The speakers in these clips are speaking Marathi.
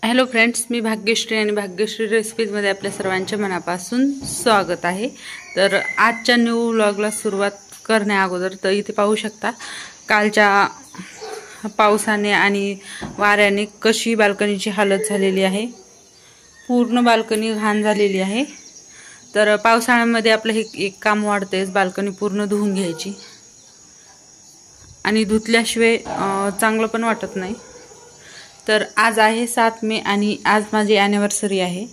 हॅलो फ्रेंड्स, मी भाग्यश्री आणि भाग्यश्री रेसिपीजमध्ये आपल्या सर्वांच्या मनापासून स्वागत आहे। तर आजच्या न्यू व्लॉगला सुरुवात करण्या अगोदर तर इथे पाहू शकता कालच्या पावसाने आणि वाऱ्याने कशी बाल्कनीची हालत झालेली आहे। पूर्ण बाल्कनी घाण झालेली आहे। तर पावसाळ्यामध्ये आपलं हे एक काम वाढतेच, बाल्कनी पूर्ण धुवून घ्यायची आणि धुतल्याशिवाय चांगलं पण वाटत नाही। तर आज आहे 7 मे आणि आज माझी ॲनिव्हर्सरी आहे।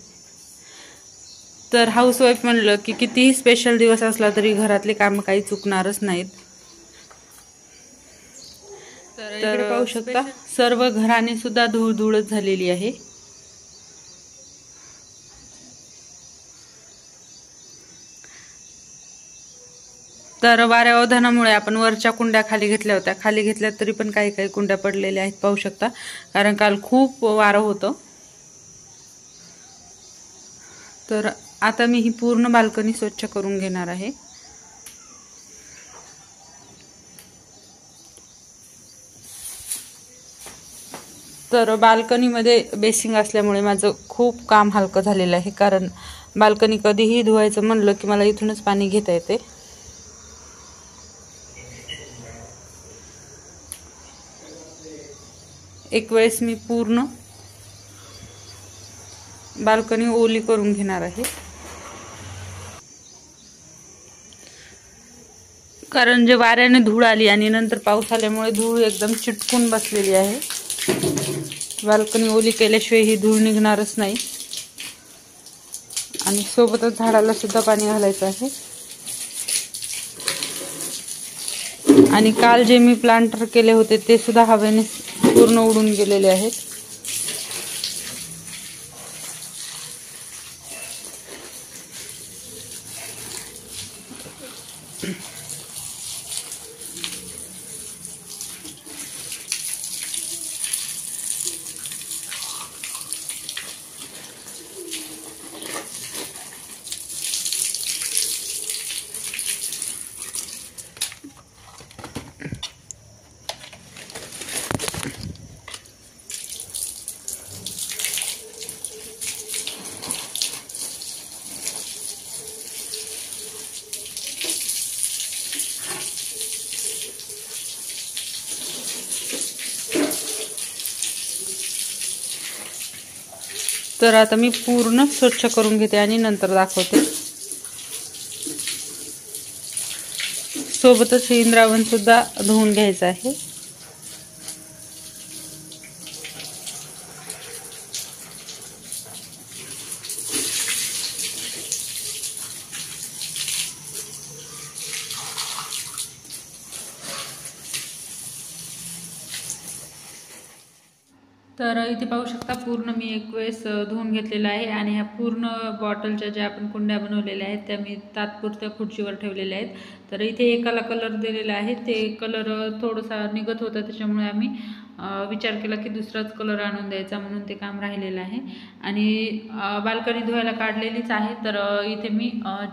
तर हाऊसवाईफ म्हणलं की कितीही स्पेशल दिवस असला तरी घरातले काम काही चुकणारच नाहीत। तर पाहू शकता सर्व घराने सुद्धा धूळधूळच झालेली आहे। तर वाऱ्यावधानामुळे आपण वरच्या कुंड्या खाली घेतल्या होत्या, खाली घेतल्या तरी पण काही काही कुंड्या पडलेल्या आहेत पाहू शकता, कारण काल खूप वारं होतं। तर आता मी ही पूर्ण बाल्कनी स्वच्छ करून घेणार आहे। तर बाल्कनीमध्ये बेसिंग असल्यामुळे माझं खूप काम हलकं झालेलं आहे, कारण बाल्कनी कधीही धुवायचं म्हणलं की मला इथूनच पाणी घेता येते। एक वेळेस मी पूर्ण बाल्कनी ओली करून घेणार आहे, कारण जे वाऱ्याने धूळ आली आणि नंतर पाऊस आल्यामुळे धूळ एकदम चिटकून बसलेली आहे। बाल्कनी ओली केल्याशिवाय ही धूळ निघणारच नाही। आणि सोबतच झाडाला सुद्धा पाणी घालायचं आहे। आणि काल जे मी प्लांटर केले होते ते सुद्धा हवेने पूर्ण उडून गेलेले आहेत। तर आता मी पूर्ण स्वच्छ करून घेते आणि नंतर दाखवते। सोबतच इंद्रावन सुद्धा धुवून घ्यायचं आहे। तर इथे पाहू शकता पूर्ण मी एक वेळेस धुवून घेतलेला आहे आणि ह्या पूर्ण बॉटलच्या ज्या आपण कुंड्या बनवलेल्या आहेत त्या मी तात्पुरत्या खुर्चीवर ठेवलेल्या आहेत। तर इथे एकाला कलर दिलेला आहे, ते कलर थोडासा निघत होता, त्याच्यामुळे आम्ही विचार केला की दुसराच कलर आणून द्यायचा, म्हणून ते काम राहिलेलं आहे। आणि बाल्कनी धुवायला काढलेलीच आहे। तर इथे मी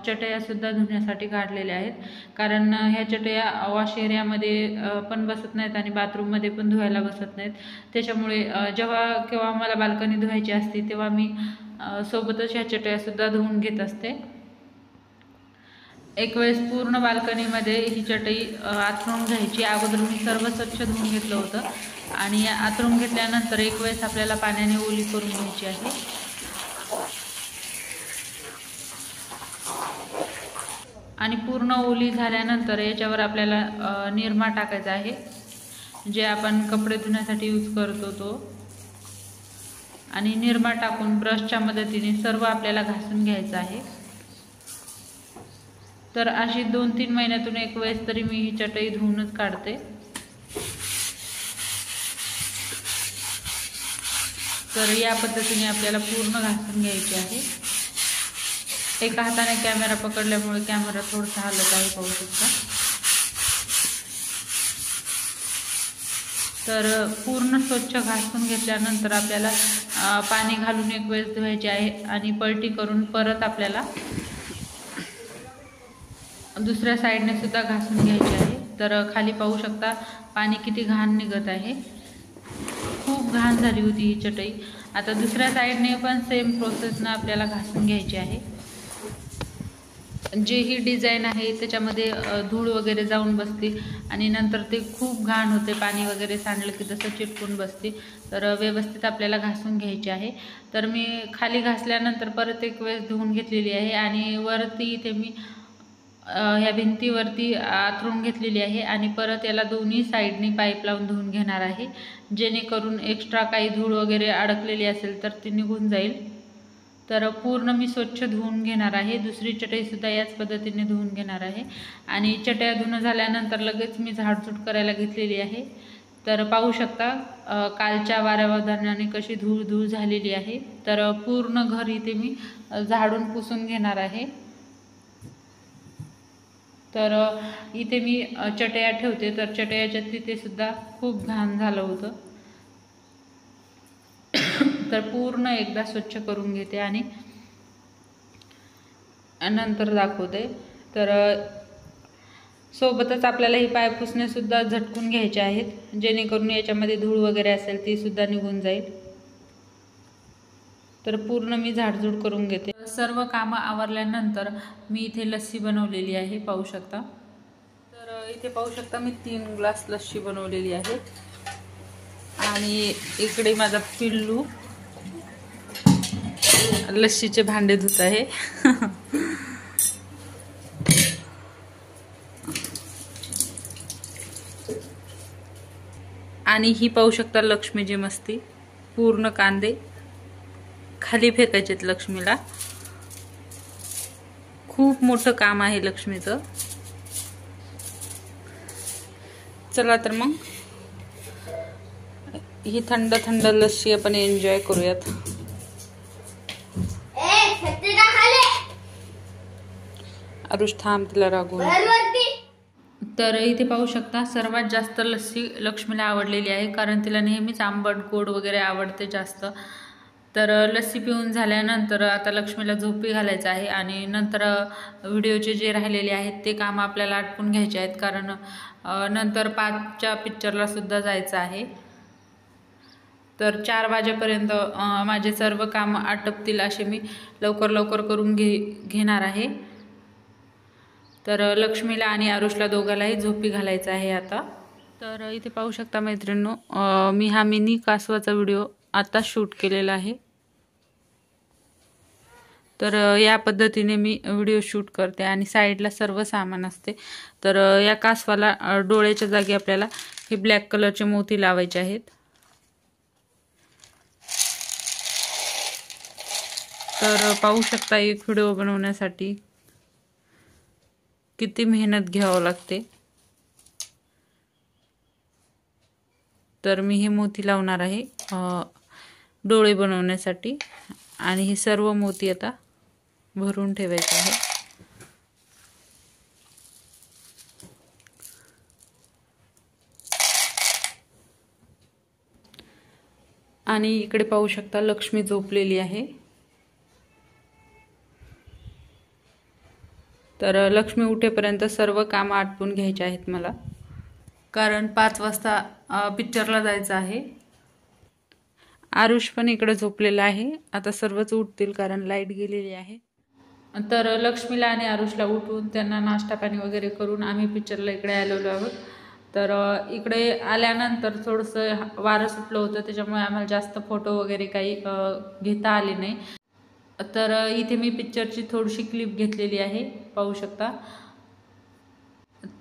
चटया सुद्धा धुण्यासाठी काढलेल्या आहेत, कारण ह्या चटया वॉश एरियामध्ये पण बसत नाहीत आणि बाथरूममध्ये पण धुवायला बसत नाहीत। त्याच्यामुळे जेव्हा केव्हा मला बाल्कनी धुवायची असते तेव्हा मी सोबतच ह्या चटया सुद्धा धुवून घेत असते। एक वेळेस पूर्ण बाल्कनीमध्ये ही चटई आथरून घ्यायची। अगोदर मी सर्व स्वच्छ धुवून घेतलं होतं आणि आथरून घेतल्यानंतर एक वेळेस आपल्याला पाण्याने ओली करून घ्यायची आहे। आणि पूर्ण ओली झाल्यानंतर याच्यावर आपल्याला निरमा टाकायचा आहे, जे आपण कपडे धुण्यासाठी यूज करतो तो। आणि निरमा टाकून ब्रशच्या मदतीने सर्व आपल्याला घासून घ्यायचं आहे। तर अशी 2-3 महिन्यातून एक वेळेस तरी मी ही चटई धुवूनच काढते। तर या पद्धतीने आपल्याला पूर्ण घासून घ्यायची आहे। एका हाताने कॅमेरा पकडल्यामुळे कॅमेरा थोडासा हलत आहे पाहू शकता। तर पूर्ण स्वच्छ घासून घेतल्यानंतर आपल्याला पाणी घालून एक वेळेस धुवायचे आहे आणि पलटी करून परत आपल्याला दुसऱ्या साइडने सुद्धा घासून घ्यायचे आहे। तर खाली पाहू शकता पाणी किती घाण निघत आहे। खूप घाण झाली होती ही चटई. आता दुसऱ्या साईडने पण सेम प्रोसेसनं आपल्याला घासून घ्यायची आहे. जे ही डिझाईन आहे त्याच्यामध्ये धूळ वगैरे जाऊन बसते आणि नंतर ते खूप घाण होते. पाणी वगैरे सांडलं की तसं चिटकून बसते. तर व्यवस्थित आपल्याला घासून घ्यायचे आहे. तर मी खाली घासल्यानंतर परत एक वेळेस धुवून घेतलेली आहे आणि वरती इथे मी ह्या भिंतीवरती आथरून घेतलेली आहे आणि परत याला दोन्ही साईडनी पाईप लावून धुवून घेणार आहे, जेणेकरून एक्स्ट्रा काही धूळ वगैरे अडकलेली असेल तर ती निघून जाईल. तर पूर्ण मी स्वच्छ धुवून घेणार आहे. दुसरी चटईसुद्धा याच पद्धतीने धुवून घेणार आहे आणि चटया धुणं झाल्यानंतर लगेच मी झाडझूड करायला घेतलेली आहे. तर पाहू शकता कालच्या वाऱ्यावादळाने कशी धूळ झालेली आहे. तर पूर्ण घर इथे मी झाडून पुसून घेणार आहे. तर इथे मी चटया ठेवते. तर चटयाच्या तिथे सुद्धा खूप घाण झालं होतं. तर पूर्ण एकदा स्वच्छ करून घेते आणि नंतर दाखवते. तर सोबतच आपल्याला ही पाय पुसणेसुद्धा झटकून घ्यायचे आहेत, जेणेकरून याच्यामध्ये धूळ वगैरे असेल ती सुद्धा निघून जाईल. तर पूर्ण मी झाडझूड करून घेते. सर्व कामं आवरल्यानंतर मी इथे लस्सी बनवलेली आहे, पाहू शकता. तर इथे पाहू शकता मी 3 ग्लास लस्सी बनवलेली आहे आणि इकडे माझा पिल्लू लस्सीचे भांडे धुत आहे. आणि ही पाहू शकता लक्ष्मीची मस्ती. पूर्ण कांदे खाली फेकायचेत लक्ष्मीला. खूप मोठं काम आहे लक्ष्मीचं. चला तर मग ही थंड थंड लस्सी आपण एन्जॉय करूयात. आरुष थांब, तिला रागवून. तर इथे पाहू शकता सर्वात जास्त लस्सी लक्ष्मीला आवडलेली आहे, कारण तिला नेहमीच आंबट गोड वगैरे आवडते जास्त. तर लस्सी पिऊन झाल्यानंतर आता लक्ष्मीला झोपी घालायचं आहे आणि नंतर व्हिडिओचे जे राहिलेले आहेत ते काम आपल्याला आटपून घ्यायचे आहेत, कारण नंतर 5च्या पिक्चरला सुद्धा जायचं आहे. तर 4 वाजेपर्यंत माझे सर्व काम आटपतील असे मी लवकर करून घेणार आहे. तर लक्ष्मीला आणि आरुषला दोघांनाही झोपी घालायचं आहे आता. तर इथे पाहू शकता मैत्रिणींनो, मी हा मिनी कासवाचा व्हिडिओ आता शूट केलेला आहे. तर या पद्धतीने मी व्हिडिओ शूट करते आणि साईडला सर्व सामान असते. तर या कासवाला डोळ्याच्या जागी आपल्याला हे ब्लॅक कलरचे मोती लावायचे आहेत. तर पाहू शकता एक व्हिडिओ बनवण्यासाठी किती मेहनत घ्यावं लागते. तर मी हे मोती लावणार आहे डोळे बनवण्यासाठी आणि हे सर्व मोती आता भरून ठेवायचे आहे. आणि इकडे पाहू शकता लक्ष्मी झोपलेली आहे. तर लक्ष्मी उठेपर्यंत सर्व काम आटपून घ्यायचे आहेत मला, कारण 5 वाजता पिक्चरला जायचं आहे. आरुष पण इकडे झोपलेला आहे. आता सर्वच उठतील कारण लाईट गेलेली आहे. तर लक्ष्मीला आणि आरुषला उठवून त्यांना नाश्ता पाणी वगैरे करून आम्ही पिक्चरला इकडे आलेलो आहोत. तर इकडे आल्यानंतर थोडंसं वारं सुटलं होतं, त्याच्यामुळे आम्हाला जास्त फोटो वगैरे काही घेता आले नाही. तर इथे मी पिक्चरची थोडीशी क्लिप घेतलेली आहे, पाहू शकता.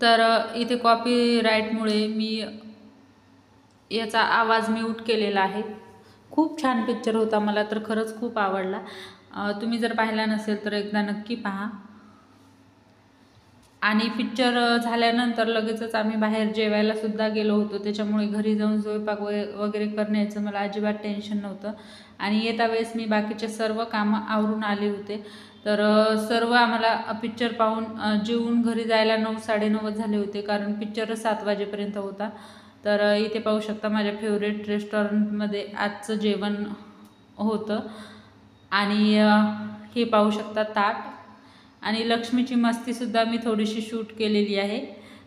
तर इथे कॉपीराईटमुळे मी याचा आवाज म्यूट केलेला आहे. खूप छान पिक्चर होता, मला तर खरंच खूप आवडला. तुम्ही जर पाहिला नसेल तर एकदा नक्की पहा. आणि पिक्चर झाल्यानंतर लगेचच आम्ही बाहेर जेवायला सुद्धा गेलो होतो, त्याच्यामुळे घरी जाऊन स्वयंपाक वगैरे करण्याचं मला अजिबात टेन्शन नव्हतं. आणि येता वेळेस मी बाकीचे सर्व कामं आवरून आले होते. तर सर्व आम्हाला पिक्चर पाहून जेवून घरी जायला 9 साडेनऊ झाले होते, कारण पिक्चर 7 वाजेपर्यंत होता. तर इथे पाहू शकता माझ्या फेवरेट रेस्टॉरंटमध्ये आजचं जेवण होतं आणि हे पाहू शकता ताट. आणि लक्ष्मीची मस्तीसुद्धा मी थोडीशी शूट केलेली आहे.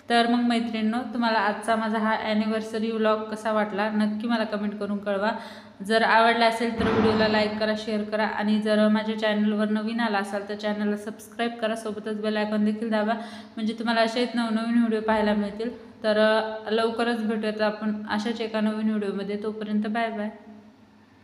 तर मग मैत्रिणींनो, तुम्हाला आजचा माझा हा ॲनिव्हर्सरी व्लॉग कसा वाटला नक्की मला कमेंट करून कळवा. जर आवडला असेल तर व्हिडिओला लाईक करा, शेअर करा आणि जर माझ्या चॅनलवर नवीन आला असाल तर चॅनलला सबस्क्राईब करा, सोबतच बेल आयकॉन देखील दाबा, म्हणजे तुम्हाला असेच नवनवीन व्हिडिओ पाहायला मिळतील. तर लवकरच भेटूयात आपण अशाच एका नवीन व्हिडिओमध्ये. तोपर्यंत बाय बाय.